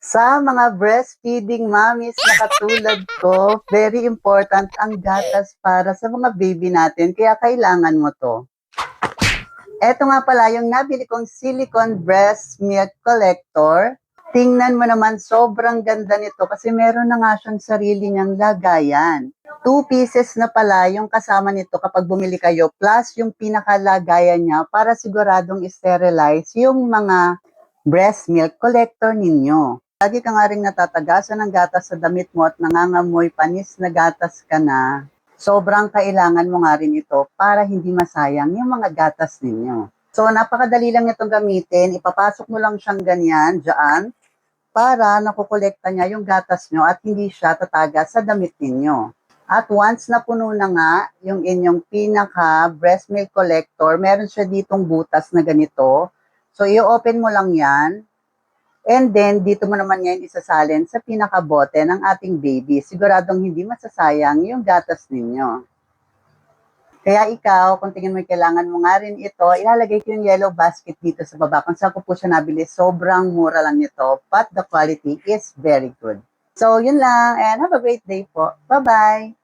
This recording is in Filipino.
Sa mga breastfeeding mommies na katulad ko, very important ang gatas para sa mga baby natin, kaya kailangan mo to. Eto nga pala yung nabili kong silicone breast milk collector. Tingnan mo naman, sobrang ganda nito kasi meron na nga siyang sarili niyang lagayan. 2 pieces na pala yung kasama nito kapag bumili kayo, plus yung pinakalagayan niya para siguradong sterilize yung mga breast milk collector ninyo. Lagi ka nga rin natatagasan ng gatas sa damit mo at nangangamoy panis na gatas ka na, sobrang kailangan mo nga rin ito para hindi masayang yung mga gatas ninyo. So, napakadali lang itong gamitin. Ipapasok mo lang siyang ganyan, dyan, para nakukolekta niya yung gatas nyo at hindi siya tataga sa damit ninyo. At once na puno na nga yung inyong pinaka breast milk collector, meron siya ditong butas na ganito. So, i-open mo lang yan. And then, dito mo naman ngayon isasalin sa pinakabote ng ating baby. Siguradong hindi masasayang yung gatas ninyo. Kaya ikaw, kung tingin mo kailangan mo nga rin ito, ilalagay ko yung yellow basket dito sa baba. Kung saan ko po siya nabili, sobrang mura lang nito, but the quality is very good. So, yun lang, and have a great day po. Bye-bye!